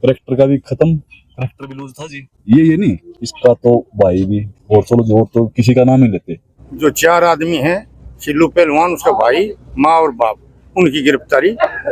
Character का भी खत्म, करेक्टर भी लूज था जी। ये नहीं, इसका तो भाई भी, और चलो जो, और तो किसी का नाम ही लेते। जो 4 आदमी हैं, शिल्लू पहलवान, उसका भाई, माँ और बाप, उनकी गिरफ्तारी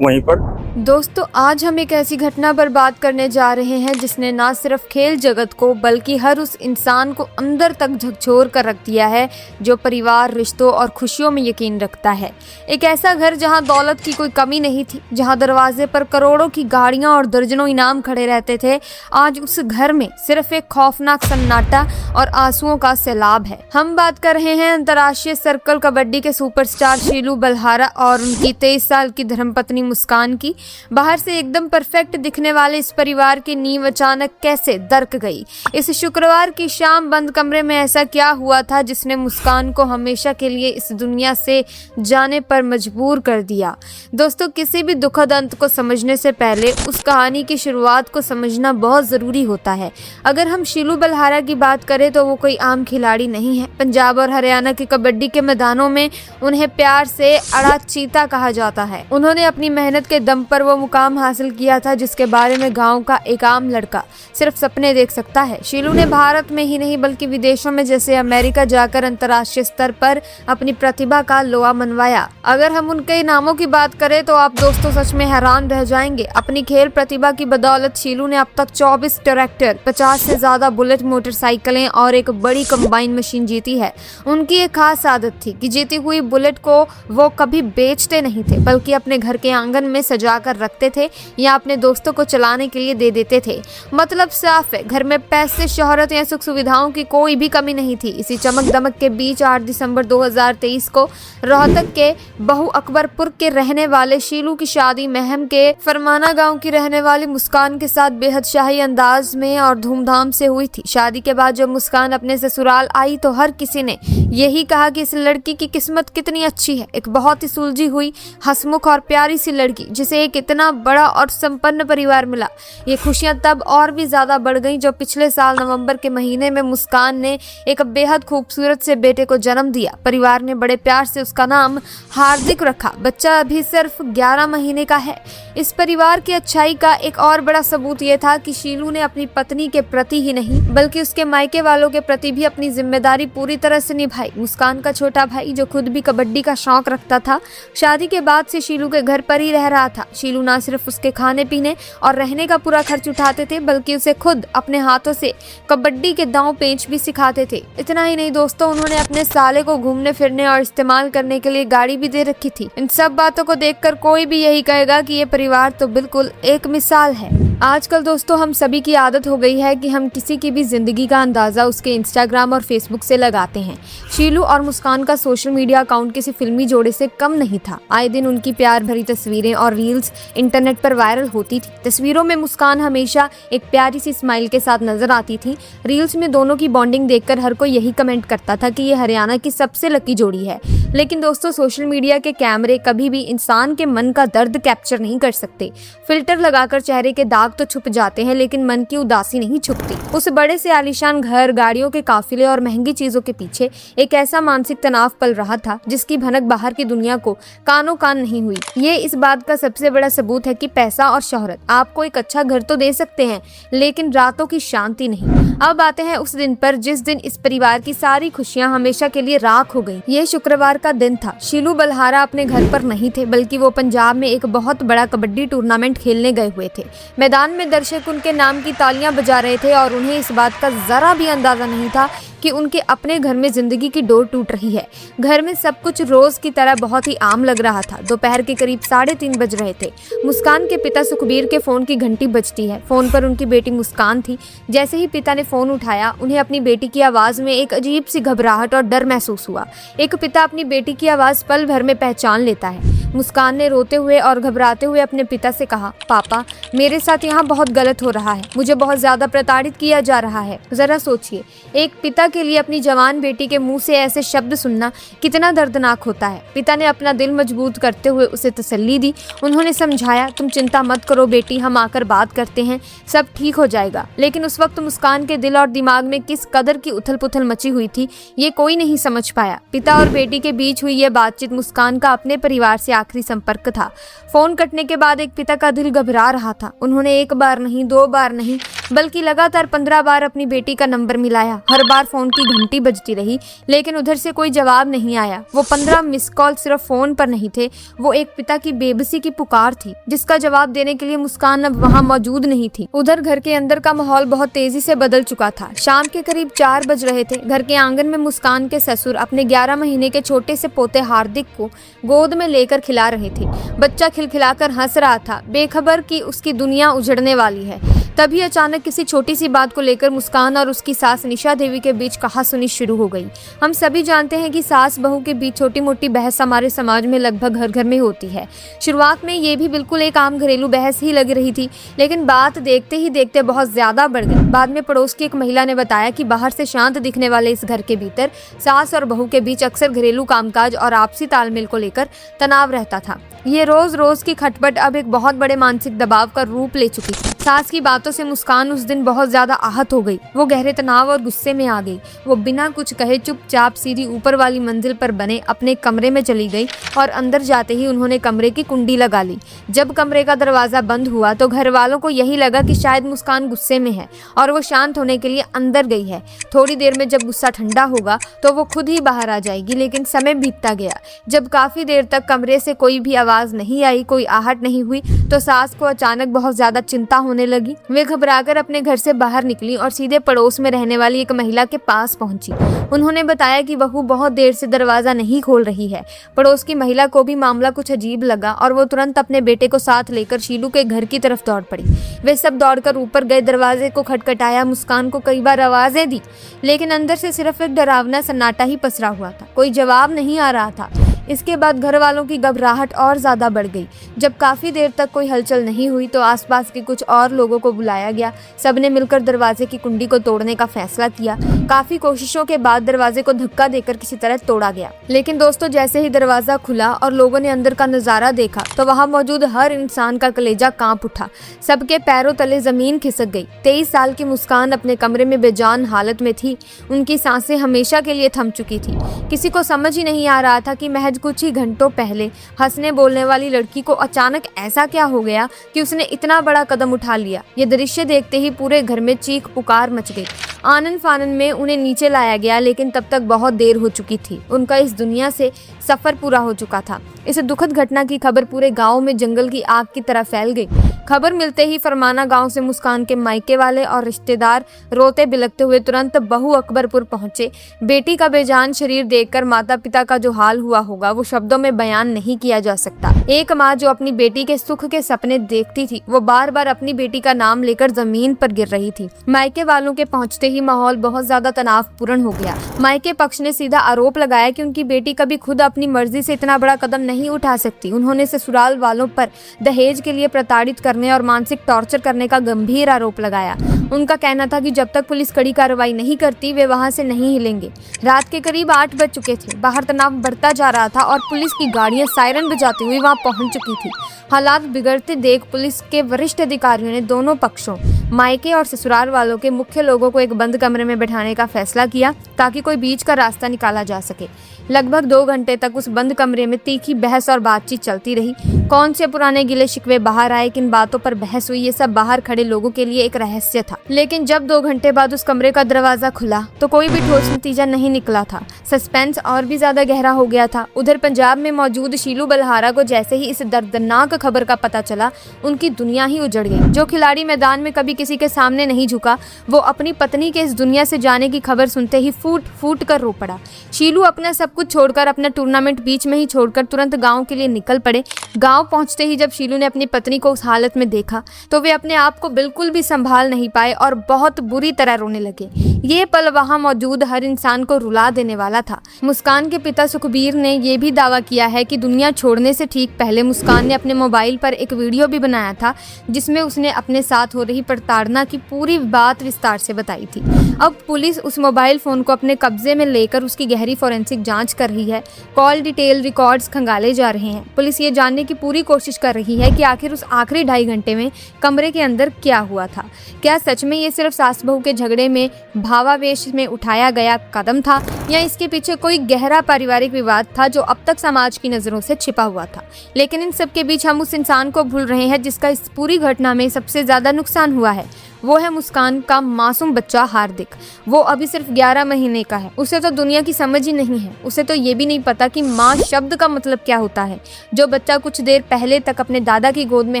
वहीं पर। दोस्तों, आज हम एक ऐसी घटना पर बात करने जा रहे हैं जिसने ना सिर्फ खेल जगत को बल्कि हर उस इंसान को अंदर तक झकझोर कर रख दिया है जो परिवार, रिश्तों और खुशियों में यकीन रखता है। एक ऐसा घर जहां दौलत की कोई कमी नहीं थी, जहां दरवाजे पर करोड़ों की गाड़ियां और दर्जनों इनाम खड़े रहते थे, आज उस घर में सिर्फ एक खौफनाक सन्नाटा और आंसुओं का सैलाब है। हम बात कर रहे हैं अंतर्राष्ट्रीय सर्कल कबड्डी के सुपरस्टार शीलू बलहारा और उनकी 23 साल की धर्मपत्नी मुस्कान की। बाहर से एकदम परफेक्ट दिखने वाले इस परिवार की नींव अचानक कैसे दरक गई। इस शुक्रवार की शाम बंद कमरे में ऐसा क्या हुआ था जिसने मुस्कान को हमेशा के लिए इस दुनिया से जाने पर मजबूर कर दिया। दोस्तों, किसी भी दुखद अंत को समझने से पहले उस कहानी की शुरुआत को समझना बहुत जरूरी होता है। अगर हम शीलू बलहारा की बात करें तो वो कोई आम खिलाड़ी नहीं है। पंजाब और हरियाणा की कबड्डी के मैदानों में उन्हें प्यार से अड़ा चीता कहा जाता है। उन्होंने अपनी मेहनत के दम पर वो मुकाम हासिल किया था जिसके बारे में गांव का एक आम लड़का सिर्फ सपने देख सकता है। शीलू ने भारत में ही नहीं बल्कि विदेशों में जैसे अमेरिका जाकर अंतर्राष्ट्रीय स्तर पर अपनी प्रतिभा का लोहा मनवाया। अगर हम उनके नामों की बात करें तो आप दोस्तों सच में हैरान रह जाएंगे। अपनी खेल प्रतिभा की बदौलत शीलू ने अब तक 24 ट्रैक्टर, 50 से ज्यादा बुलेट मोटरसाइकिलें और एक बड़ी कंबाइन मशीन जीती है। उनकी एक खास आदत थी कि जीती हुई बुलेट को वो कभी बेचते नहीं थे बल्कि अपने घर के आंगन में सजा कर रखते थे या अपने दोस्तों को चलाने के लिए दे देते थे। मतलब साफ है, घर में पैसे, शोहरत या सुख सुविधाओं की कोई भी कमी नहीं थी। इसी चमक दमक के बीच 8 दिसंबर 2023 को रोहतक के बहु अकबरपुर के रहने वाले शीलू की शादी महम के फरमाना गांव की रहने वाली मुस्कान के साथ बेहद शाही अंदाज में और धूमधाम से हुई थी। शादी के बाद जब मुस्कान अपने ससुराल आई तो हर किसी ने यही कहा कि इस लड़की की किस्मत कितनी अच्छी है। एक बहुत ही सुलझी हुई, हंसमुख और प्यारी सी लड़की जिसे एक इतना बड़ा और संपन्न परिवार मिला। ये खुशियां तब और भी ज्यादा बढ़ गईं जब पिछले साल नवंबर के महीने में मुस्कान ने एक बेहद खूबसूरत से बेटे को जन्म दिया। परिवार ने बड़े प्यार से उसका नाम हार्दिक रखा। बच्चा अभी सिर्फ 11 महीने का है। इस परिवार की अच्छाई का एक और बड़ा सबूत ये था कि शीलू ने अपनी पत्नी के प्रति ही नहीं बल्कि उसके मायके वालों के प्रति भी अपनी जिम्मेदारी पूरी तरह से निभाई। मुस्कान का छोटा भाई जो खुद भी कबड्डी का शौक रखता था, शादी के बाद से शीलू के घर पर ही रह रहा था। शीलू ना सिर्फ उसके खाने पीने और रहने का पूरा खर्च उठाते थे बल्कि उसे खुद अपने हाथों से कबड्डी के दांव पेंच भी सिखाते थे। इतना ही नहीं दोस्तों, उन्होंने अपने साले को घूमने फिरने और इस्तेमाल करने के लिए गाड़ी भी दे रखी थी। इन सब बातों को देखकर कोई भी यही कहेगा कि ये परिवार तो बिल्कुल एक मिसाल है। आजकल दोस्तों हम सभी की आदत हो गई है कि हम किसी की भी जिंदगी का अंदाजा उसके इंस्टाग्राम और फेसबुक से लगाते हैं। शीलू और मुस्कान का सोशल मीडिया अकाउंट किसी फिल्मी जोड़े से कम नहीं था। आए दिन उनकी प्यार भरी तस्वीरें और रील्स इंटरनेट पर वायरल होती थी। तस्वीरों में मुस्कान हमेशा एक प्यारी सी स्माइल के साथ नजर आती थी। रील्स में दोनों की बॉन्डिंग देखकर हर कोई यही कमेंट करता था कि ये हरियाणा की सबसे लकी जोड़ी है। लेकिन दोस्तों, सोशल मीडिया के कैमरे कभी भी इंसान के मन का दर्द कैप्चर नहीं कर सकते। फिल्टर लगाकर चेहरे के दाग तो छुप जाते हैं लेकिन मन की उदासी नहीं छुपती। उस बड़े से आलीशान घर, गाड़ियों के काफिले और महंगी चीजों के पीछे एक ऐसा मानसिक तनाव पल रहा था जिसकी भनक बाहर की दुनिया को कानों कान नहीं हुई। ये इस बात का सबसे बड़ा सबूत है कि पैसा और शोहरत आपको एक अच्छा घर तो दे सकते हैं लेकिन रातों की शांति नहीं। अब आते हैं उस दिन पर जिस दिन इस परिवार की सारी खुशियां हमेशा के लिए राख हो गई। ये शुक्रवार का दिन था। शीलू बलहारा अपने घर पर नहीं थे बल्कि वो पंजाब में एक बहुत बड़ा कबड्डी टूर्नामेंट खेलने गए हुए थे। मैदान में दर्शक उनके नाम की तालियां बजा रहे थे और उन्हें इस बात का जरा भी अंदाजा नहीं था कि उनके अपने घर में जिंदगी की डोर टूट रही है। घर में सब कुछ रोज की तरह बहुत ही आम लग रहा था। दोपहर के करीब 3:30 बज रहे थे। मुस्कान के पिता सुखबीर के फोन की घंटी बजती है। फोन पर उनकी बेटी मुस्कान थी। जैसे ही पिता ने फोन उठाया उन्हें अपनी बेटी की आवाज में एक अजीब सी घबराहट और डर महसूस हुआ। एक पिता अपनी बेटी की आवाज पल भर में पहचान लेता है। मुस्कान ने रोते हुए और घबराते हुए अपने पिता से कहा, पापा मेरे साथ यहाँ बहुत गलत हो रहा है। मुझे बहुत ज्यादा प्रताड़ित किया जा रहा है। जरा सोचिए, एक पिता के लिए अपनी जवान बेटी के मुंह से ऐसे शब्द सुनना कितना दर्दनाक होता है। पिता ने अपना दिल मजबूत करते हुए उसे तसल्ली दी। उन्होंने समझाया, तुम चिंता मत करो बेटी, हम आकर बात करते हैं, सब ठीक हो जाएगा। लेकिन उस वक्त मुस्कान के दिल और दिमाग में किस कदर की उथल पुथल मची हुई थी ये कोई नहीं समझ पाया। पिता और बेटी के बीच हुई यह बातचीत मुस्कान का अपने परिवार से आखिरी संपर्क था। फोन कटने के बाद एक पिता का दिल घबरा रहा था। उन्होंने एक बार नहीं, 2 बार नहीं, बल्कि लगातार 15 बार अपनी बेटी का नंबर मिलाया। हर बार फोन की घंटी बजती रही, लेकिन उधर से कोई जवाब नहीं आया। वो 15 मिस कॉल सिर्फ फोन पर नहीं थे, वो एक पिता की बेबसी की पुकार थी, जिसका जवाब देने के लिए मुस्कान अब वहाँ मौजूद नहीं थी। उधर घर के अंदर का माहौल बहुत तेजी से बदल चुका था। शाम के करीब 4 बज रहे थे। घर के आंगन में मुस्कान के ससुर अपने 11 महीने के छोटे से पोते हार्दिक को गोद में लेकर खिला रहे थे। बच्चा खिलखिलाकर हंस रहा था, बेखबर कि उसकी दुनिया उजड़ने वाली है। तभी अचानक किसी छोटी सी बात को लेकर मुस्कान और उसकी सास निशा देवी के बीच कहासुनी शुरू हो गई। हम सभी जानते हैं कि सास बहू के बीच छोटी मोटी बहस हमारे समाज में लगभग घर घर में होती है। शुरुआत में ये भी बिल्कुल एक आम घरेलू बहस ही लग रही थी, लेकिन बात देखते ही देखते बहुत ज्यादा बढ़ गई। बाद में पड़ोस की एक महिला ने बताया कि बाहर से शांत दिखने वाले इस घर के भीतर सास और बहू के बीच अक्सर घरेलू कामकाज और आपसी तालमेल को लेकर तनाव रहता था। ये रोज रोज की खटपट अब एक बहुत बड़े मानसिक दबाव का रूप ले चुकी थी। सास की बातों से मुस्कान उस दिन बहुत ज्यादा आहत हो गई। वो गहरे तनाव और गुस्से में आ गई। वो बिना कुछ कहे चुपचाप सीधी ऊपर वाली मंजिल पर बने अपने कमरे में चली गई और अंदर जाते ही उन्होंने कमरे की कुंडी लगा ली। जब कमरे का दरवाजा बंद हुआ तो घर वालों को यही लगा कि शायद मुस्कान गुस्से में है और वो शांत होने के लिए अंदर गई है। थोड़ी देर में जब गुस्सा ठंडा होगा तो वो खुद ही बाहर आ जाएगी, लेकिन समय बीतता गया। जब काफी देर तक कमरे से कोई भी आवाज नहीं आई, कोई आहट नहीं हुई, तो सास को अचानक बहुत ज्यादा चिंता होने लगी। वे घबराकर अपने घर से बाहर निकली और सीधे पड़ोस में रहने वाली एक महिला के पास पहुंची। उन्होंने बताया कि बहू बहुत देर से दरवाजा नहीं खोल रही है। पड़ोस की महिला को भी मामला कुछ अजीब लगा और वो तुरंत अपने बेटे को साथ लेकर शीलू के घर की तरफ दौड़ पड़ी। वे सब दौड़कर ऊपर गए, दरवाजे को खटखटाया, मुस्कान को कई बार आवाजें दी, लेकिन अंदर से सिर्फ एक डरावना सन्नाटा ही पसरा हुआ था। कोई जवाब नहीं आ रहा था। इसके बाद घर वालों की घबराहट और ज्यादा बढ़ गई। जब काफी देर तक कोई हलचल नहीं हुई तो आसपास के कुछ और लोगों को बुलाया गया। सबने मिलकर दरवाजे की कुंडी को तोड़ने का फैसला किया। काफी कोशिशों के बाद दरवाजे को धक्का देकर किसी तरह तोड़ा गया। लेकिन दोस्तों, जैसे ही दरवाजा खुला और लोगों ने अंदर का नजारा देखा तो वहां मौजूद हर इंसान का कलेजा कांप उठा। सबके पैरों तले जमीन खिसक गई। 23 साल की मुस्कान अपने कमरे में बेजान हालत में थी। उनकी सांसें हमेशा के लिए थम चुकी थी। किसी को समझ ही नहीं आ रहा था कि महज कुछ ही घंटों पहले हंसने बोलने वाली लड़की को अचानक ऐसा क्या हो गया कि उसने इतना बड़ा कदम उठा लिया। ये दृश्य देखते ही पूरे घर में चीख पुकार मच गई। आनन फानन में उन्हें नीचे लाया गया, लेकिन तब तक बहुत देर हो चुकी थी। उनका इस दुनिया से सफर पूरा हो चुका था। इस दुखद घटना की खबर पूरे गांव में जंगल की आग की तरह फैल गई। खबर मिलते ही फरमाना गांव से मुस्कान के मायके वाले और रिश्तेदार रोते बिलखते हुए तुरंत बहू अकबरपुर पहुंचे। बेटी का बेजान शरीर देखकर माता पिता का जो हाल हुआ होगा वो शब्दों में बयान नहीं किया जा सकता। एक माँ जो अपनी बेटी के सुख के सपने देखती थी, वो बार बार अपनी बेटी का नाम लेकर जमीन पर गिर रही थी। मायके वालों के पहुंचते ही माहौल बहुत ज्यादा तनावपूर्ण हो गया। मायके पक्ष ने सीधा आरोप लगाया कि उनकी बेटी कभी खुद अपनी मर्जी से इतना बड़ा कदम नहीं उठा सकती। उन्होंने ससुराल वालों पर दहेज के लिए प्रताड़ित करने और मानसिक टॉर्चर करने का गंभीर आरोप लगाया। उनका कहना था कि जब तक पुलिस कड़ी कार्रवाई नहीं करती वे वहां से नहीं हिलेंगे। रात के करीब 8 बज चुके थे। बाहर तनाव बढ़ता जा रहा था और पुलिस की गाड़ियां सायरन बजाती हुई वहां पहुंच चुकी थी। हालात बिगड़ते देख पुलिस के वरिष्ठ अधिकारियों ने दोनों पक्षों, मायके और ससुराल वालों के मुख्य लोगों को एक बंद कमरे में बैठाने का फैसला किया ताकि कोई बीच का रास्ता निकाला जा सके। लगभग 2 घंटे तक उस बंद कमरे में तीखी बहस और बातचीत चलती रही। कौन से पुराने गिले शिकवे बाहर आए, किन बातों पर बहस हुई, ये सब बाहर खड़े लोगों के लिए एक रहस्य था। लेकिन जब 2 घंटे बाद उस कमरे का दरवाजा खुला तो कोई भी ठोस नतीजा नहीं निकला था। सस्पेंस और भी ज्यादा गहरा हो गया था। उधर पंजाब में मौजूद शीलू बलहारा को जैसे ही इस दर्दनाक खबर का पता चला, उनकी दुनिया ही उजड़ गई। जो खिलाड़ी मैदान में कभी किसी के सामने नहीं झुका, वो अपनी पत्नी के इस दुनिया से जाने की खबर सुनते ही फूट फूट कर रो पड़ा। शीलू अपना सब कुछ छोड़कर, अपना टूर्नामेंट बीच में ही छोड़कर तुरंत गांव के लिए निकल पड़े। गांव पहुंचते ही जब शीलू ने अपनी पत्नी को उस हालत में देखा तो वे अपने आप को बिल्कुल भी संभाल नहीं पाए और बहुत बुरी तरह रोने लगे। ये पल वहां मौजूद हर इंसान को रुला देने वाला था। मुस्कान के पिता सुखबीर ने यह भी दावा किया है कि दुनिया छोड़ने से ठीक पहले मुस्कान ने अपने मोबाइल पर एक वीडियो भी बनाया था जिसमें उसने अपने साथ हो रही ताड़ना की पूरी बात विस्तार से बताई थी। अब पुलिस उस मोबाइल फ़ोन को अपने कब्जे में लेकर उसकी गहरी फॉरेंसिक जांच कर रही है। कॉल डिटेल रिकॉर्ड्स खंगाले जा रहे हैं। पुलिस ये जानने की पूरी कोशिश कर रही है कि आखिर उस आखिरी 2.5 घंटे में कमरे के अंदर क्या हुआ था। क्या सच में ये सिर्फ सास बहू के झगड़े में भावावेश में उठाया गया कदम था, या इसके पीछे कोई गहरा पारिवारिक विवाद था जो अब तक समाज की नज़रों से छिपा हुआ था। लेकिन इन सब के बीच हम उस इंसान को भूल रहे हैं जिसका इस पूरी घटना में सबसे ज़्यादा नुकसान हुआ है। वो है मुस्कान का मासूम बच्चा हार्दिक। वो अभी सिर्फ 11 महीने का है। उसे तो दुनिया की समझ ही नहीं है। उसे तो ये भी नहीं पता कि माँ शब्द का मतलब क्या होता है। जो बच्चा कुछ देर पहले तक अपने दादा की गोद में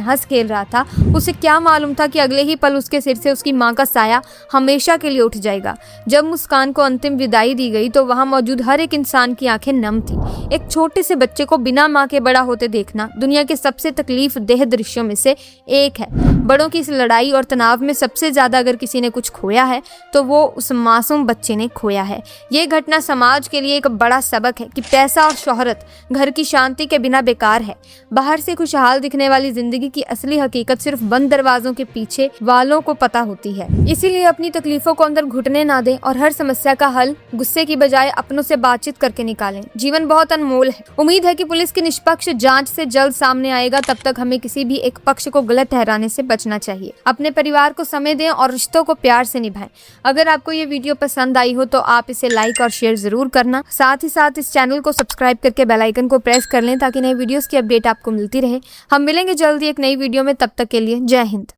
हंस खेल रहा था, उसे क्या मालूम था कि अगले ही पल उसके सिर से उसकी माँ का साया हमेशा के लिए उठ जाएगा। जब मुस्कान को अंतिम विदाई दी गई तो वहाँ मौजूद हर एक इंसान की आंखें नम थी। एक छोटे से बच्चे को बिना माँ के बड़ा होते देखना दुनिया के सबसे तकलीफ देह दृश्यों में से एक है। बड़ों की इस लड़ाई और तनाव में सबसे ज्यादा अगर किसी ने कुछ खोया है तो वो उस मासूम बच्चे ने खोया है। ये घटना समाज के लिए एक बड़ा सबक है कि पैसा और शोहरत घर की शांति के बिना बेकार है। बाहर से खुशहाल दिखने वाली जिंदगी की असली हकीकत सिर्फ बंद दरवाजों के पीछे वालों को पता होती है। इसीलिए अपनी तकलीफों को अंदर घुटने ना दें और हर समस्या का हल गुस्से की बजाय अपनों से बातचीत करके निकालें। जीवन बहुत अनमोल है। उम्मीद है कि पुलिस की निष्पक्ष जांच से जल्द सामने आएगा। तब तक हमें किसी भी एक पक्ष को गलत ठहराने से बचना चाहिए। अपने परिवार को समय दें और रिश्तों को प्यार से निभाएं। अगर आपको ये वीडियो पसंद आई हो तो आप इसे लाइक और शेयर जरूर करना। साथ ही साथ इस चैनल को सब्सक्राइब करके बेल आइकन को प्रेस कर लें ताकि नए वीडियोस की अपडेट आपको मिलती रहे। हम मिलेंगे जल्दी एक नई वीडियो में। तब तक के लिए जय हिंद।